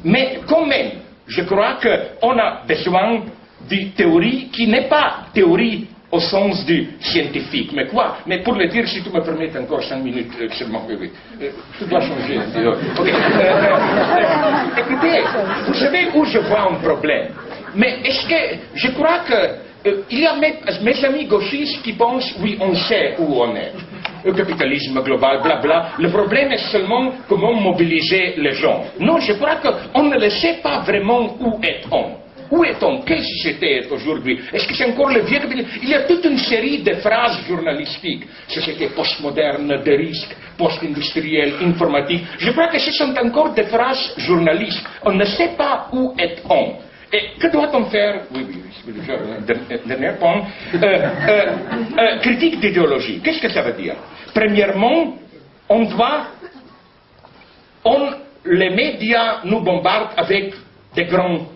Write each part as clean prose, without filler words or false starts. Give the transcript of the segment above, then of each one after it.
Mais quand même, je crois qu'on a besoin de théorie qui n'est pas théorie au sens du scientifique. Mais quoi? Mais pour le dire, si tu me permets encore 5 minutes seulement, oui. Je dois changer. Okay. Écoutez, vous savez où je vois un problème. Mais est-ce que je crois que il y a mes amis gauchistes qui pensent, oui, on sait où on est. Le capitalisme global, blabla. Le problème est seulement comment mobiliser les gens. Non, je crois qu'on ne le sait pas vraiment où est-on. Où est-on? Quelle société est aujourd'hui? Est-ce que c'est encore le vieux capitalisme? Il y a toute une série de phrases journalistiques. Société postmoderne, de risque, post-industriel, informatique. Je crois que ce sont encore des phrases journalistes. On ne sait pas où est-on. Et que doit-on faire? Oui, c'est déjà le dernier point. Critique d'idéologie. Qu'est-ce que ça veut dire? Premièrement, les médias nous bombardent avec des grandes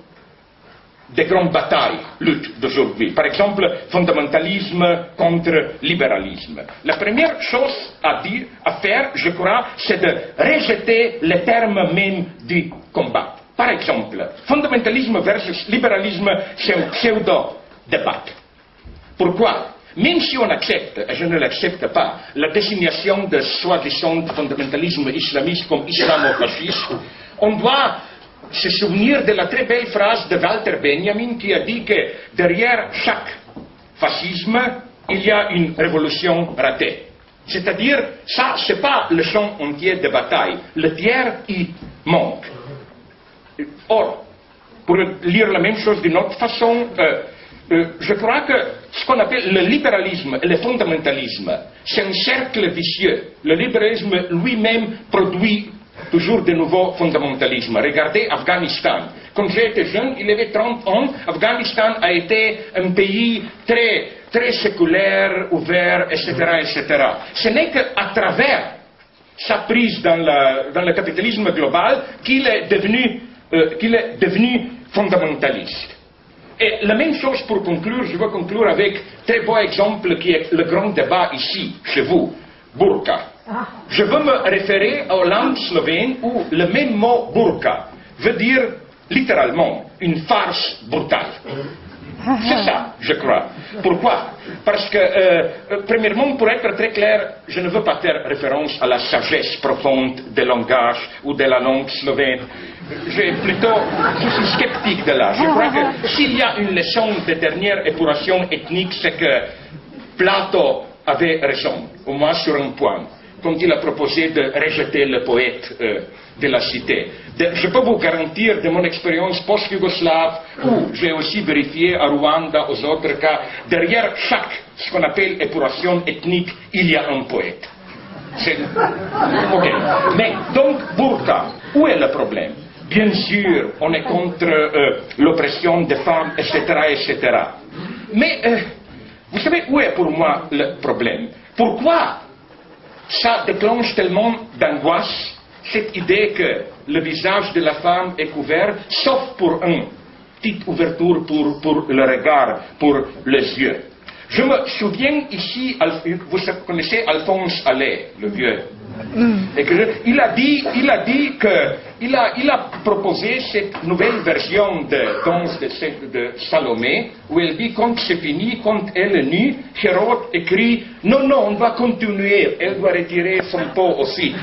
batailles, luttes d'aujourd'hui. Par exemple, fondamentalisme contre libéralisme. La première chose à faire, je crois, c'est de rejeter les termes même du combat. Par exemple, fondamentalisme versus libéralisme, c'est un pseudo-débat. Pourquoi? Même si on accepte, et je ne l'accepte pas, la désignation de soi-disant fondamentalisme islamiste comme islamo-fasciste, on doit se souvenir de la très belle phrase de Walter Benjamin qui a dit que derrière chaque fascisme, il y a une révolution ratée. C'est-à-dire, ça, c'est pas le champ entier de bataille. Le tiers, il manque. Or, pour lire la même chose d'une autre façon, je crois que ce qu'on appelle le libéralisme et le fondamentalisme, c'est un cercle vicieux. Le libéralisme lui-même produit toujours de nouveaux fondamentalismes. Regardez Afghanistan. Quand j'étais jeune, il avait 30 ans, Afghanistan a été un pays très séculaire, ouvert, etc., etc. Ce n'est qu'à travers sa prise dans le capitalisme global qu'il est devenu fondamentaliste. Et la même chose pour conclure, je veux conclure avec un très beau exemple qui est le grand débat ici, chez vous, burqa. Je veux me référer aux langues slovènes où le même mot burqa veut dire littéralement une farce brutale. C'est ça, je crois. Pourquoi? Parce que, premièrement, pour être très clair, je ne veux pas faire référence à la sagesse profonde des langages ou de la langue slovène. Je suis sceptique de là. Je crois que s'il y a une leçon de dernière épuration ethnique, c'est que Platon avait raison, au moins sur un point, quand il a proposé de rejeter le poète de la cité. Je peux vous garantir de mon expérience post-yougoslave, où j'ai aussi vérifié à Rwanda, aux autres cas, derrière chaque, ce qu'on appelle épuration ethnique, il y a un poète. Okay. Mais donc, burqa, où est le problème? Bien sûr, on est contre l'oppression des femmes, etc., etc. Mais, vous savez où est pour moi le problème? Pourquoi ça déclenche tellement d'angoisse, cette idée que le visage de la femme est couvert, sauf pour une petite ouverture pour le regard, pour les yeux. Je me souviens ici, vous connaissez Alphonse Allais, le vieux. Et il a proposé cette nouvelle version de danse de Salomé, où elle dit quand c'est fini, quand elle est nue, Hérode écrit non, on va continuer, elle doit retirer son pot aussi.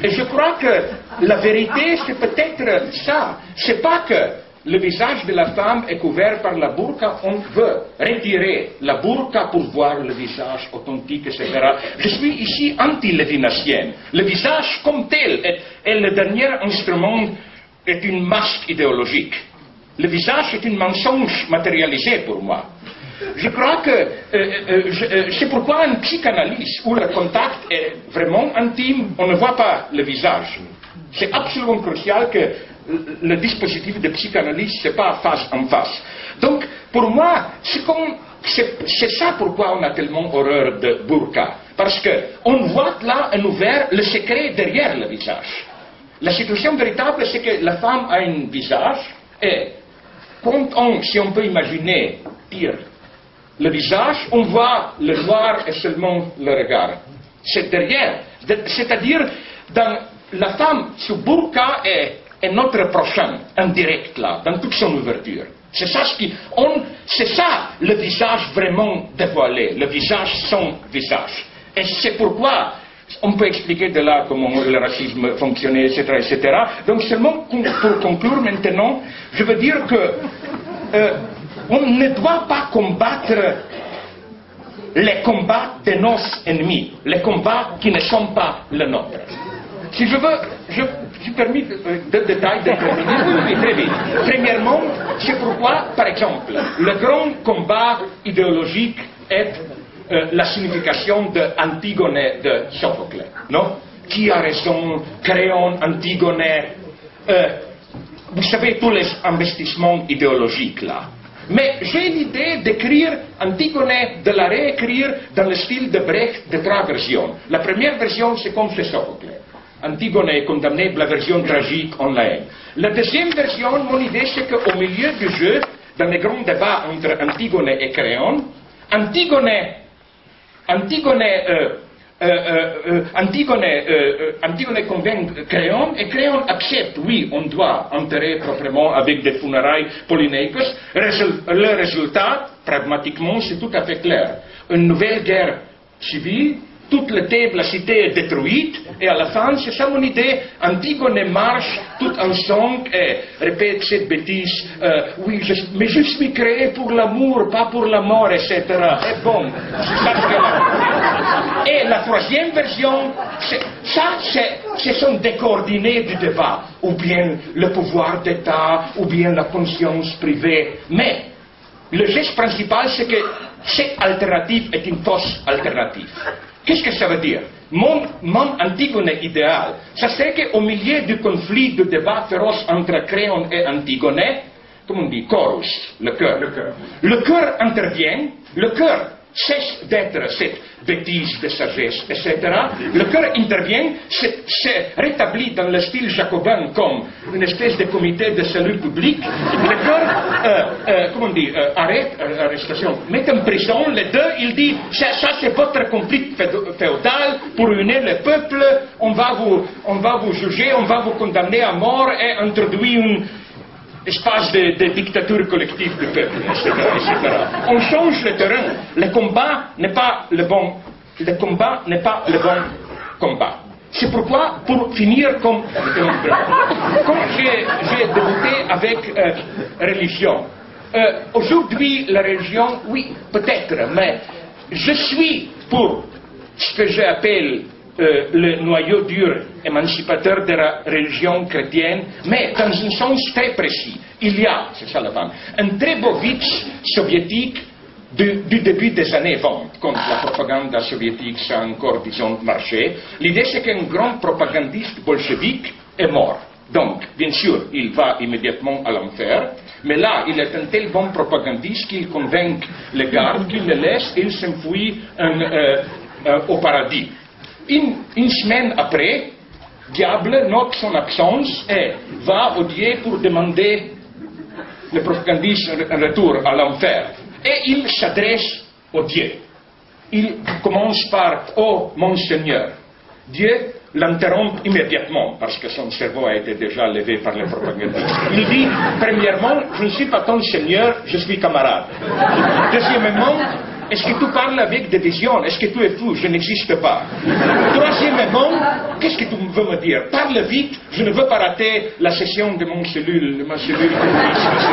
Et je crois que la vérité, c'est peut-être ça. C'est pas que le visage de la femme est couvert par la burqa, on veut retirer la burqa pour voir le visage authentique, etc. Je suis ici anti-lévinassienne. Le visage comme tel est le dernier instrument, est une masque idéologique. Le visage est un mensonge matérialisé pour moi. Je crois que c'est pourquoi une psychanalyse où le contact est vraiment intime, on ne voit pas le visage. C'est absolument crucial que le dispositif de psychanalyse, c'est pas face en face. Donc, pour moi, c'est ça pourquoi on a tellement horreur de burqa. Parce qu'on voit là un ouvert le secret derrière le visage. La situation véritable, c'est que la femme a un visage et quand si on peut imaginer, tire le visage, on voit le noir et seulement le regard. C'est derrière. C'est-à-dire, dans la femme sous burqa est est notre prochain, en direct là, dans toute son ouverture. C'est ça c'est ça le visage vraiment dévoilé, le visage sans visage. Et c'est pourquoi on peut expliquer de là comment le racisme fonctionnait, etc., etc. Donc seulement pour conclure maintenant, je veux dire que on ne doit pas combattre les combats de nos ennemis, les combats qui ne sont pas les nôtres. Si je veux, je suis permis de détails de oui, très vite. Premièrement, c'est pourquoi, par exemple, le grand combat idéologique est la signification de Antigone de Sophocle, non? Qui a raison, Créon, Antigone, vous savez tous les investissements idéologiques là. Mais j'ai l'idée d'écrire Antigone, de la réécrire dans le style de Brecht de trois versions. La première version, c'est comme chez Sophocle. Antigone est condamnée pour la version tragique en la haine. La deuxième version, mon idée, c'est qu'au milieu du jeu, dans les grands débats entre Antigone et Créon, Antigone convainc Créon et Créon accepte, oui, on doit enterrer proprement avec des funérailles polynéicos. Le résultat, pragmatiquement, c'est tout à fait clair. Une nouvelle guerre civile, toute la cité est détruite, et à la fin, c'est ça mon idée, Antigone marche tout ensemble et répète cette bêtise, oui, mais je suis créé pour l'amour, pas pour la mort, etc. Et bon, c'est ça que et la troisième version, ce sont des coordonnées du débat, ou bien le pouvoir d'État, ou bien la conscience privée, mais le geste principal, c'est que cette alternative est une fausse alternative. Qu'est-ce que ça veut dire? Mon Antigone idéal, ça serait qu'au milieu du conflit, du débat féroce entre Créon et Antigone, comme on dit, chorus, le cœur. Le cœur intervient, le cœur cesse d'être cette bêtise de sagesse, etc. Le cœur intervient, se rétablit dans le style jacobin comme une espèce de comité de salut public. Le cœur, comment on dit, arrête arrestation, met en prison les deux, il dit, ça c'est votre conflit féodal pour unir le peuple, on va vous juger, on va vous condamner à mort et introduire une espace de dictature collective du peuple, etc., etc. On change le terrain. Le combat n'est pas le bon combat. C'est pourquoi, pour finir comme j'ai débuté avec religion, aujourd'hui la religion, oui, peut-être, mais je suis pour ce que j'appelle le noyau dur émancipateur de la religion chrétienne, mais dans un sens très précis. Il y a, c'est ça la bande, un très beau vitch soviétique du début des années 20, quand la propagande soviétique ça a encore, disons, marché. L'idée c'est qu'un grand propagandiste bolchevique est mort. Donc, bien sûr, il va immédiatement à l'enfer, mais là, il est un tel bon propagandiste qu'il convainc les gardes qu'il le laisse et il s'enfuit au paradis. Une semaine après, Diable note son absence et va au Dieu pour demander le propagandiste en retour à l'enfer. Et il s'adresse au Dieu. Il commence par « Oh, mon Seigneur ». Dieu l'interrompt immédiatement parce que son cerveau a été déjà levé par les propagandistes. Il dit, premièrement, je ne suis pas ton Seigneur, je suis camarade. Deuxièmement, est-ce que tu parles avec des visions? Est-ce que tu es fou? Je n'existe pas. Troisièmement, qu'est-ce que tu veux me dire? Parle vite, je ne veux pas rater la session de ma cellule communiste, etc.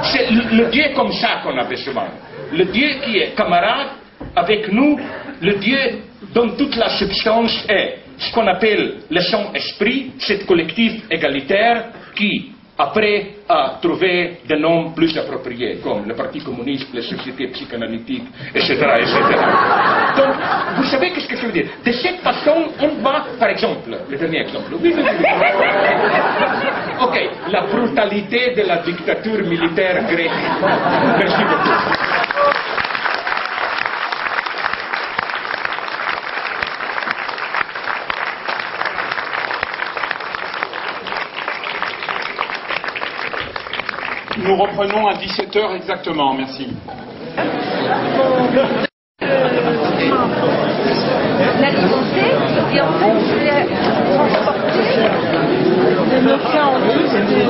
C'est le Dieu comme ça qu'on a besoin. Le Dieu qui est camarade avec nous, le Dieu dont toute la substance est ce qu'on appelle le Saint-Esprit, cet collectif égalitaire qui, après, a trouvé des noms plus appropriés, comme le Parti communiste, les sociétés psychanalytiques, etc., etc. Donc, vous savez qu'est-ce que je veux dire? De cette façon, on va, par exemple, le dernier exemple. Oui. Ok, la brutalité de la dictature militaire grecque. Merci beaucoup. Nous reprenons à 17h exactement, merci. L'alimenter et en fait je l'ai transporté de nos cas en deux, c'était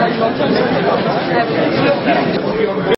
alimentaire.